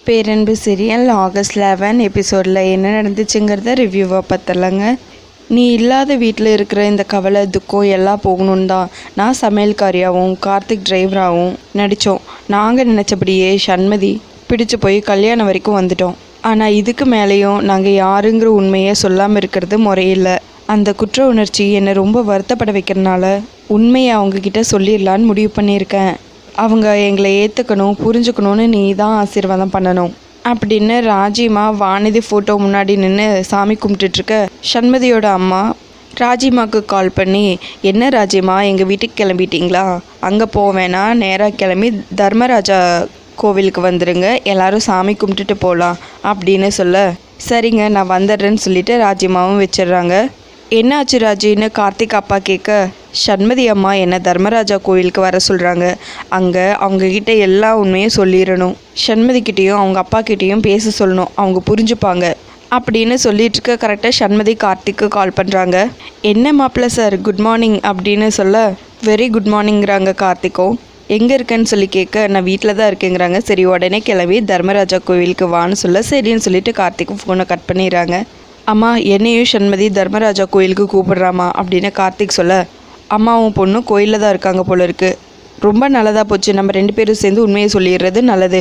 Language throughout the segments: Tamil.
பேரன்பு சீரியல் ஆகஸ்ட் 11 எபிசோடில் என்ன நடந்துச்சுங்கிறத ரிவ்யூவாக பார்த்துடலாங்க. நீ இல்லாத வீட்டில் இருக்கிற இந்த கவலை துக்கம் எல்லாம் போகணுன்னு தான் நான் சமையல்காரியாகவும் கார்த்திக் டிரைவராகவும் நடித்தோம். நாங்கள் நினச்சபடியே சண்மதி பிடிச்சு போய் கல்யாணம் வரைக்கும் வந்துட்டோம். ஆனால் இதுக்கு மேலேயும் நாங்கள் யாருங்கிற உண்மையை சொல்லாமல் இருக்கிறது முறையில்லை. அந்த குற்ற உணர்ச்சி என்னை ரொம்ப வருத்தப்பட வைக்கிறதுனால உண்மையை அவங்கக்கிட்ட சொல்லிடலான்னு முடிவு பண்ணியிருக்கேன். அவங்க எங்களை ஏற்றுக்கணும், புரிஞ்சுக்கணும்னு நீ தான் ஆசீர்வாதம் பண்ணணும் அப்படின்னு ராஜிமா வானதி ஃபோட்டோ முன்னாடி நின்று சாமி கும்பிட்டுட்ருக்க சண்மதியோட அம்மா ராஜிமாவுக்கு கால் பண்ணி, என்ன ராஜிமா எங்கள் வீட்டுக்கு கிளம்பிட்டீங்களா? அங்கே போவேனா, நேராக கிளம்பி தர்மராஜா கோவிலுக்கு வந்துடுங்க, எல்லாரும் சாமி கும்பிட்டுட்டு போகலாம் அப்படின்னு சொல்ல, சரிங்க நான் வந்துடுறேன்னு சொல்லிட்டு ராஜிமாவும் வச்சிடுறாங்க. என்னாச்சு ராஜின்னு கார்த்திக் அப்பா கேட்க, சண்மதி அம்மா என்னை தர்மராஜா கோயிலுக்கு வர சொல்கிறாங்க. அங்கே அவங்கக்கிட்ட எல்லா உண்மையும் சொல்லிடணும், சண்மதிக்கிட்டேயும் அவங்க அப்பா கிட்டேயும் பேச சொல்லணும், அவங்க புரிஞ்சுப்பாங்க அப்படின்னு சொல்லிட்டு இருக்க கரெக்டாக சண்மதி கார்த்திக்கு கால் பண்ணுறாங்க. என்ன மாப்பிள்ள சார் குட் மார்னிங் அப்படின்னு சொல்ல, வெரி குட் மார்னிங்கிறாங்க கார்த்திக்கும். எங்கே இருக்கேன்னு சொல்லி கேட்க, நான் வீட்டில் தான் இருக்கேங்கிறாங்க. சரி உடனே கிளம்பி தர்மராஜா கோவிலுக்கு வான்னு சொல்ல, சரின்னு சொல்லிட்டு கார்த்திக்கும் ஃபோனை கட் பண்ணிடுறாங்க. அம்மா என்னையும் சண்மதி தர்மராஜா கோயிலுக்கு கூப்பிடுறாமா அப்படின்னு கார்த்திக் சொல்ல, அம்மாவும் பொண்ணும் கோயிலில் தான் இருக்காங்க போல இருக்கு. ரொம்ப நல்லதாக போச்சு, நம்ம 2 பேரும் சேர்ந்து உண்மையை சொல்லிடுறது நல்லது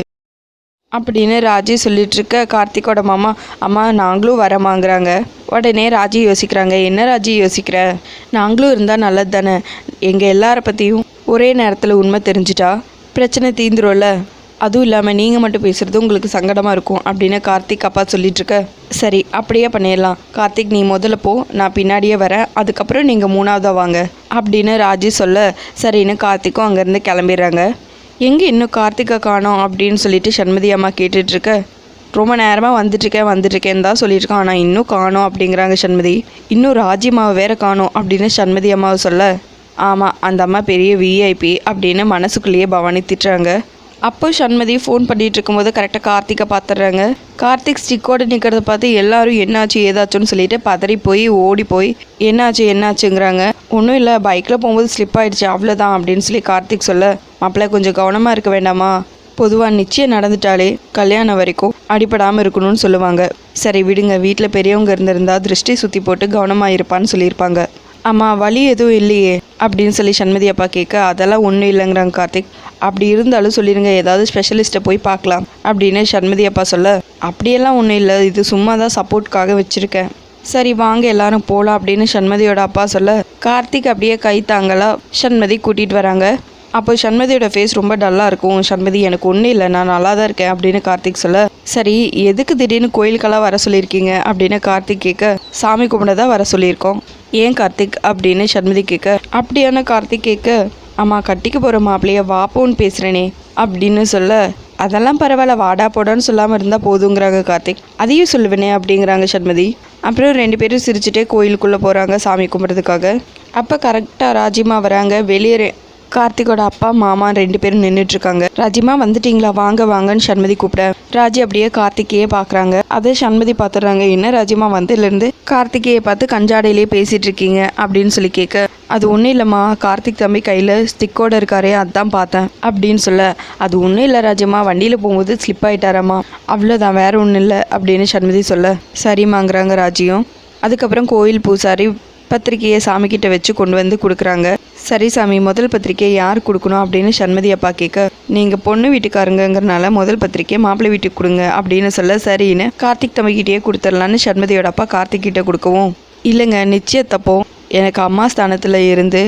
அப்படின்னு ராஜி சொல்லிட்டு இருக்க கார்த்திக்கோட மாமா, அம்மா நாங்களும் வரமாங்கிறாங்க. உடனே ராஜி யோசிக்கிறாங்க. என்ன ராஜி யோசிக்கிற? நாங்களும் இருந்தால் நல்லது தானே, எங்கள் எல்லார பற்றியும் ஒரே நேரத்தில் உண்மை தெரிஞ்சிட்டா பிரச்சனை தீந்துரும்ல. அதுவும் இல்லாமல் நீங்கள் மட்டும் பேசுகிறது உங்களுக்கு சங்கடமாக இருக்கும் அப்படின்னு கார்த்திக் அப்பா சொல்லிட்டுருக்க, சரி அப்படியே பண்ணிடலாம். கார்த்திக் நீ முதல்ல போ, நான் பின்னாடியே வரேன், அதுக்கப்புறம் நீங்கள் 3ஆவதாக வாங்க அப்படின்னு ராஜி சொல்ல, சரின்னு கார்த்திக்கும் அங்கேருந்து கிளம்பிடுறாங்க. எங்கே இன்னும் கார்த்திகை காணோம் அப்படின்னு சொல்லிட்டு சண்மதி அம்மா கேட்டுட்ருக்க, ரொம்ப நேரமாக வந்துட்டுருக்கேன் தான் சொல்லியிருக்கேன், ஆனால் இன்னும் காணோம் அப்படிங்கிறாங்க சண்மதி. இன்னும் ராஜிமாவை வேற காணோம் அப்படின்னு சண்மதி அம்மாவை சொல்ல, ஆமாம் அந்த அம்மா பெரிய விஐபி அப்படின்னு மனசுக்குள்ளேயே பவானி திட்டுறாங்க. அப்போ சண்மதி ஃபோன் பண்ணிகிட்டு இருக்கும்போது கரெக்டாக கார்த்திகை பார்த்துட்றாங்க. கார்த்திக் ஸ்டிக்கோடு நிற்கிறத பார்த்து எல்லாரும் என்னாச்சு ஏதாச்சுன்னு சொல்லிட்டு பதறி போய் ஓடி போய் என்னாச்சுங்கிறாங்க. ஒன்றும் இல்லை, பைக்கில் போகும்போது ஸ்லிப் ஆகிடுச்சு அவ்வளோதான் அப்படின்னு சொல்லி கார்த்திக் சொல்ல, மாப்பிள்ளை கொஞ்சம் கவனமாக இருக்க வேண்டாமா? பொதுவாக நிச்சயம் நடந்துட்டாலே கல்யாணம் வரைக்கும் அடிப்படாமல் இருக்கணும்னு சொல்லுவாங்க. சரி விடுங்க, வீட்டில் பெரியவங்க இருந்திருந்தா திருஷ்டி சுற்றி போட்டு கவனமாக இருப்பான்னு சொல்லியிருப்பாங்க. அம்மா வலி எதுவும் இல்லையே அப்படின்னு சொல்லி சண்மதி அப்பா கேட்க, அதெல்லாம் ஒன்றும் இல்லைங்கிறாங்க கார்த்திக். அப்படி இருந்தாலும் சொல்லிடுங்க, ஏதாவது ஸ்பெஷலிஸ்ட்டை போய் பார்க்கலாம் அப்படின்னு சண்மதி அப்பா சொல்ல, அப்படியெல்லாம் ஒன்றும் இல்லை, இது சும்மா தான் சப்போர்ட்காக வச்சுருக்கேன். சரி வாங்க எல்லாரும் போகலாம் அப்படின்னு சண்மதியோட அப்பா சொல்ல, கார்த்திக் அப்படியே கை தாங்கலா சண்மதி கூட்டிகிட்டு வராங்க. அப்போ சண்மதியோட ஃபேஸ் ரொம்ப டல்லாக இருக்கும். சண்மதி எனக்கு ஒன்றும் இல்லை, நான் நல்லா தான் இருக்கேன் அப்படின்னு கார்த்திக் சொல்ல, சரி எதுக்கு திடீர்னு கோயிலுக்கெல்லாம் வர சொல்லியிருக்கீங்க அப்படின்னு கார்த்திக் கேட்க, சாமி கும்பிட தான் வர சொல்லியிருக்கோம். ஏன் கார்த்திக் அப்படின்னு சண்மதி கேட்க, அப்படியான கார்த்திக் கேட்க, அம்மா கட்டிக்க போகிற மாப்பிள்ளைய வாப்போன்னு பேசுகிறேனே அப்படின்னு சொல்ல, அதெல்லாம் பரவாயில்ல வாடா போடான்னு சொல்லாமல் இருந்தால் போதுங்கிறாங்க கார்த்திக். அதையும் சொல்லுவேனே அப்படிங்கிறாங்க சண்மதி. அப்புறம் 2 பேரும் சிரிச்சுட்டே கோயிலுக்குள்ளே போகிறாங்க சாமி கும்பிட்றதுக்காக. அப்போ கரெக்டாக ராஜிமா வராங்க. வெளியே கார்த்திகோட அப்பா மாமா 2 பேரும் நின்றுட்டுருக்காங்க. ராஜிமா வந்துட்டீங்களா, வாங்கன்னு சண்மதி கூப்பிட, ராஜி அப்படியே கார்த்திகையே பார்க்குறாங்க. அதை சண்மதி பார்த்துடுறாங்க. என்ன ராஜிமா வந்ததுலேருந்து கார்த்திகையை பார்த்து கஞ்சாடையிலே பேசிகிட்டு இருக்கீங்க அப்படின்னு சொல்லி கேட்க, அது ஒன்றும் இல்லைம்மா, கார்த்திக் தம்பி கையில் ஸ்டிக்கோடு இருக்காரே அதான் பார்த்தேன் அப்படின்னு சொல்ல, அது ஒன்றும் இல்லை ராஜிமா, வண்டியில் போகும்போது ஸ்லிப் ஆகிட்டாரம்மா, அவ்வளோதான் வேறு ஒன்றும் இல்லை அப்படின்னு சண்மதி சொல்ல, சரிம்மாங்கிறாங்க ராஜியும். அதுக்கப்புறம் கோயில் பூசாரி பத்திரிக்கையை சாமிக்கிட்ட வச்சு கொண்டு வந்து கொடுக்குறாங்க. சரி சாமி, முதல் பத்திரிக்கை யார் கொடுக்கணும் அப்படின்னு சண்மதி அப்பா கேட்க, நீங்கள் பொண்ணு வீட்டுக்காரங்கிறனால முதல் பத்திரிக்கை மாப்பிள்ளை வீட்டுக்கு கொடுங்க அப்படின்னு சொல்ல, சரின்னு கார்த்திக் தம்பிக்கிட்டே கொடுத்துடலான்னு சண்மதியோட அப்பா கார்த்திக் கிட்டே கொடுக்கவும், இல்லைங்க நிச்சயத்தப்போ எனக்கு அம்மா ஸ்தானத்தில் இருந்து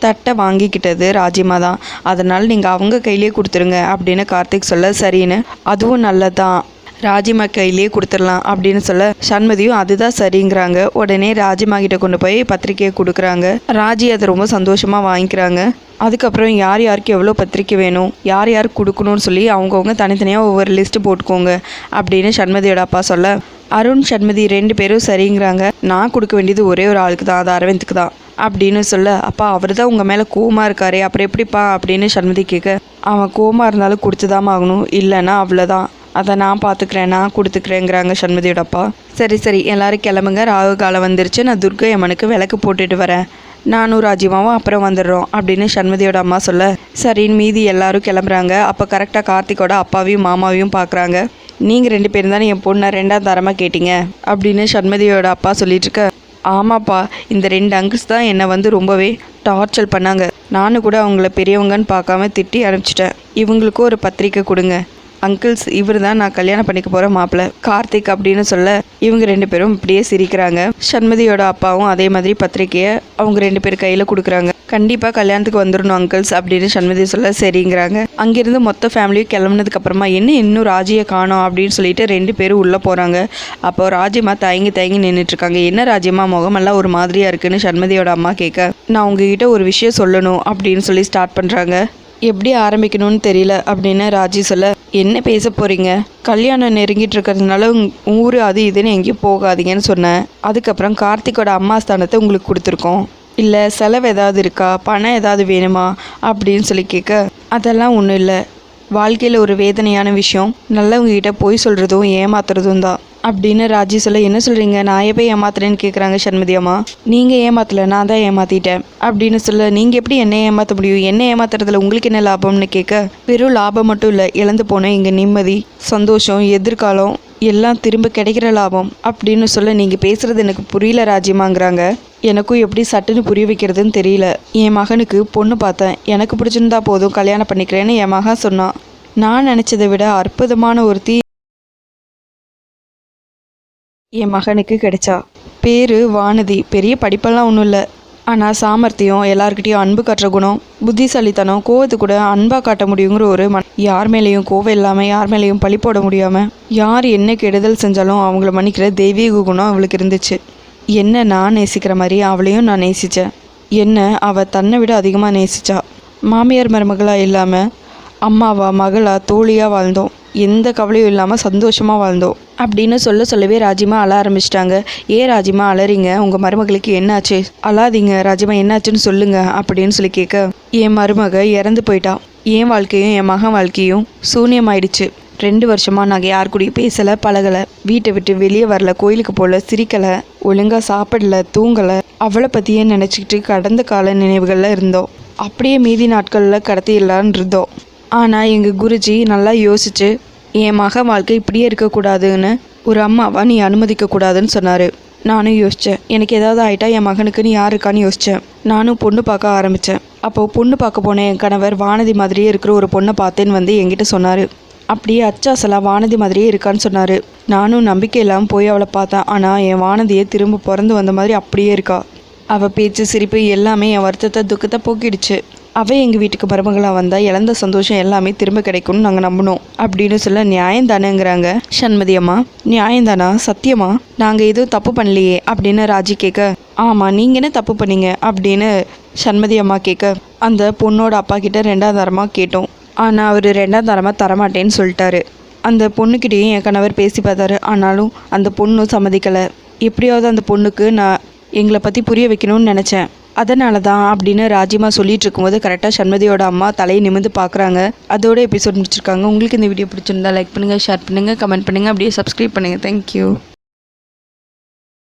தட்டை வாங்கிக்கிட்டது ராஜிமா தான், அதனால் நீங்கள் அவங்க கையிலே கொடுத்துருங்க அப்படின்னு கார்த்திக் சொல்ல, சரின்னு அதுவும் நல்லதான், ராஜிமா கையிலேயே கொடுத்துடலாம் அப்படின்னு சொல்ல, சண்மதியும் அதுதான் சரிங்கிறாங்க. உடனே ராஜிமா கிட்ட கொண்டு போய் பத்திரிக்கையை கொடுக்குறாங்க. ராஜி அதை ரொம்ப சந்தோஷமாக வாங்கிக்கிறாங்க. அதுக்கப்புறம் யார் யாருக்கு எவ்வளோ பத்திரிக்கை வேணும், யார் யாருக்கு கொடுக்கணும்னு சொல்லி அவங்கவுங்க தனித்தனியாக ஒவ்வொரு லிஸ்ட்டு போட்டுக்கோங்க அப்படின்னு சண்மதியோட அப்பா சொல்ல, அருண் சண்மதி 2 பேரும் சரிங்கிறாங்க. நான் கொடுக்க வேண்டியது ஒரே ஒரு ஆளுக்கு தான், அது அரவிந்துக்கு தான் அப்படின்னு சொல்ல, அப்பா அவர் தான் உங்கள் மேலே கோவமாக இருக்காரே அப்புறம் எப்படிப்பா அப்படின்னு சண்மதி கேட்க, அவன் கோவமாக இருந்தாலும் கொடுத்துதாம ஆகணும், இல்லைன்னா அவ்வளோதான், அதை நான் பார்த்துக்கிறேன், நான் கொடுத்துக்கிறேங்கிறாங்க சண்மதியோட அப்பா. சரி எல்லோரும் கிளம்புங்க, ராகு காலம் வந்துருச்சு, நான் துர்கை அம்மனுக்கு விளக்கு போட்டுட்டு வரேன், நானும் ராஜிமாவும் அப்புறம் வந்துடுறோம் அப்படின்னு சண்மதியோட அம்மா சொல்ல, சரின்னு மீதி எல்லாரும் கிளம்புறாங்க. அப்போ கரெக்டாக கார்த்திகோட அப்பாவையும் மாமாவையும் பார்க்குறாங்க. நீங்கள் 2 பேரும் தானே என் பொண்ணை 2ஆம் தரமாக கேட்டீங்க அப்படின்னு சண்மதியோட அப்பா சொல்லிட்டு இருக்க. ஆமாப்பா, இந்த 2 அங்கிள்ஸ் தான் என்னை வந்து ரொம்பவே டார்ச்சர் பண்ணாங்க. நானும் கூட அவங்கள பெரியவங்கன்னு பார்க்காம திட்டி அனுப்பிச்சிட்டேன். இவங்களுக்கும் ஒரு பத்திரிக்கை கொடுங்க. அங்கிள்ஸ், இவர் தான் நான் கல்யாணம் பண்ணிக்க போகிற மாப்பிள்ளை கார்த்திக் அப்படின்னு சொல்ல இவங்க 2 பேரும் இப்படியே சிரிக்கிறாங்க. சண்மதியோட அப்பாவும் அதே மாதிரி பத்திரிக்கையை அவங்க 2 பேர் கையில் கொடுக்குறாங்க. கண்டிப்பாக கல்யாணத்துக்கு வந்துடணும் அங்கிள்ஸ் அப்படின்னு சண்மதி சொல்ல சரிங்கிறாங்க. அங்கேருந்து மொத்த ஃபேமிலியும் கிளம்புனதுக்கப்புறமா இன்னும் ராஜியை காணோம் அப்படின்னு சொல்லிட்டு 2 பேரும் உள்ளே போகிறாங்க. அப்போ ராஜிமா தயங்கி நின்றுட்டுருக்காங்க. என்ன ராஜிமா, முகமெல்லாம் ஒரு மாதிரியாக இருக்குன்னு சண்மதியோட அம்மா கேட்க, நான் உங்ககிட்ட ஒரு விஷயம் சொல்லணும் அப்படின்னு சொல்லி ஸ்டார்ட் பண்ணுறாங்க. எப்படி ஆரம்பிக்கணும்னு தெரியல அப்படின்னு ராஜி சொல்ல, என்ன பேச போகிறீங்க? கல்யாணம் நெருங்கிட்டு இருக்கிறதுனால ஊர் அது இதுன்னு எங்கேயும் போகாதீங்கன்னு சொன்னேன். அதுக்கப்புறம் கார்த்திக்கோட அம்மா ஸ்தானத்தை உங்களுக்கு கொடுத்துருக்கோம். இல்லை செலவு ஏதாவது இருக்கா, பணம் ஏதாவது வேணுமா அப்படின்னு சொல்லி கேட்க, அதெல்லாம் ஒன்றும் இல்லை. வாழ்க்கையில் ஒரு வேதனையான விஷயம் நல்லவங்ககிட்ட போய் சொல்கிறதும் ஏமாத்துறதும் தான் அப்படின்னு ராஜி சொல்ல, என்ன சொல்கிறீங்க? நான் எப்போ ஏமாத்துறேன்னு கேட்குறாங்க சண்மதி அம்மா. நீங்கள் ஏமாத்தலை, நான் தான் ஏமாற்றிட்டேன் அப்படின்னு சொல்ல, நீங்கள் எப்படி என்ன ஏமாற்ற முடியும்? என்ன ஏமாத்துறதுல உங்களுக்கு என்ன லாபம்னு கேட்க, வெறும் லாபம் மட்டும் இல்லை, இழந்து போன எங்கள் நிம்மதி, சந்தோஷம், எதிர்காலம் எல்லாம் திரும்ப கிடைக்கிற லாபம் அப்படின்னு சொல்ல, நீங்கள் பேசுகிறது எனக்கு புரியல ராஜிமாங்கிறாங்க. எனக்கும் எப்படி சட்டுன்னு புரிய வைக்கிறதுன்னு தெரியல. என் மகனுக்கு பொண்ணு பார்த்தேன், எனக்கு பிடிச்சிருந்தா போதும், கல்யாணம் பண்ணிக்கிறேன்னு என் மகன் சொன்னான். நான் நினச்சதை விட அற்புதமான ஒருத்தி என் மகனுக்கு கிடைச்சா. பேர் வானதி. பெரிய படிப்பெல்லாம் ஒன்றும் இல்லை, ஆனால் சாமர்த்தியம், எல்லாருக்கிட்டையும் அன்பு காட்டுற குணம், புத்திசாலித்தனம், கோவத்து கூட அன்பாக காட்ட முடியுங்கிற ஒரு யார் மேலேயும் கோவம் இல்லாமல், யார் மேலேயும் பழி போட முடியாமல், யார் என்ன கெடுதல் செஞ்சாலும் அவங்கள மன்னிக்கிற தெய்வீக குணம் அவளுக்கு இருந்துச்சு. என்ன நான் நேசிக்கிற மாதிரி அவளையும் நான் நேசித்தேன். என்ன அவள் தன்னை விட அதிகமாக நேசித்தா. மாமியார் மருமகளாக இல்லாமல் அம்மாவா மகளா தோழியாக வாழ்ந்தோம். எந்த கவலையும் இல்லாமல் சந்தோஷமாக வாழ்ந்தோம் அப்படின்னு சொல்லவே ராஜிமா அழ ஆரம்பிச்சிட்டாங்க. ராஜிமா அலறீங்க? உங்கள் மருமகளுக்கு என்னாச்சு? அழாதீங்க ராஜிமா, என்னாச்சுன்னு சொல்லுங்க அப்படின்னு சொல்லி கேட்க, என் மருமக இறந்து போயிட்டா. என் வாழ்க்கையும் என் மகன் வாழ்க்கையும் சூன்யமாயிடுச்சு. 2 வருஷமாக நாங்கள் யார் கூடயும் பேசலை, பழகலை, வீட்டை விட்டு வெளியே வரல, கோயிலுக்கு போகல, சிரிக்கலை, ஒழுங்காக சாப்பிடல, தூங்கலை. அவளை பற்றியே நினச்சிக்கிட்டு கடந்த கால நினைவுகளில் இருந்தோம். அப்படியே மீதி நாட்களில் கடத்திடலான்னு இருந்தோம். ஆனால் எங்கள் குருஜி நல்லா யோசிச்சு, என் மகன் வாழ்க்கை இப்படியே இருக்கக்கூடாதுன்னு, ஒரு அம்மாவா நீ அனுமதிக்கக்கூடாதுன்னு சொன்னார். நானும் யோசித்தேன். எனக்கு ஏதாவது ஆகிட்டா என் மகனுக்குன்னு யார் இருக்கான்னு யோசித்தேன். நானும் பொண்ணு பார்க்க ஆரம்பித்தேன். அப்போது பொண்ணு பார்க்க போனேன். என் கணவர் வானதி மாதிரியே இருக்கிற ஒரு பொண்ணை பார்த்தேன்னு வந்து என்கிட்ட சொன்னார். அப்படியே அச்சாசலாக வானதி மாதிரியே இருக்கான்னு சொன்னார். நானும் நம்பிக்கை இல்லாமல் போய் அவளை பார்த்தேன். ஆனால் என் வானதியை திரும்ப பிறந்து வந்த மாதிரி அப்படியே இருக்கா. அவள் பேச்சு சிரிப்பு எல்லாமே என் வருத்தத்தை துக்கத்தை போக்கிடுச்சு. அவள் எங்கள் வீட்டுக்கு மருமகளாக வந்தால் இழந்த சந்தோஷம் எல்லாமே திரும்ப கிடைக்கும்னு நாங்கள் நம்பினோம் அப்படின்னு சொல்ல, நியாயம் தானேங்கிறாங்க சண்மதி அம்மா. நியாயம்தானா? சத்தியமா? நாங்கள் எதுவும் தப்பு பண்ணலையே அப்படின்னு ராஜி கேட்க, ஆமாம், நீங்கள் என்ன தப்பு பண்ணீங்க அப்படின்னு சண்மதி அம்மா கேட்க, அந்த பொண்ணோட அப்பா கிட்ட 2ஆம் தரமாக கேட்டோம். ஆனால் அவர் 2ஆம் தரமாக தரமாட்டேன்னு சொல்லிட்டாரு. அந்த பொண்ணுக்கிட்டேயும் என் கணவர் பேசி பார்த்தாரு. ஆனாலும் அந்த பொண்ணும் சம்மதிக்கலை. எப்படியாவது அந்த பொண்ணுக்கு நான் எங்களை பற்றி புரிய வைக்கணும்னு நினச்சேன். அதனால தான் அப்படின்னு ராஜிமா சொல்லிட்டு இருக்கும்போது கரெக்டாக சண்மதியோட அம்மா தலையை நிமிர்ந்து பார்க்குறாங்க. அதோட எபிசோட் முடிச்சிருக்காங்க. உங்களுக்கு இந்த வீடியோ பிடிச்சிருந்தா லைக் பண்ணுங்கள், ஷேர் பண்ணுங்கள், கமெண்ட் பண்ணுங்கள், அப்படியே சப்ஸ்கிரைப் பண்ணுங்கள். தேங்க்யூ.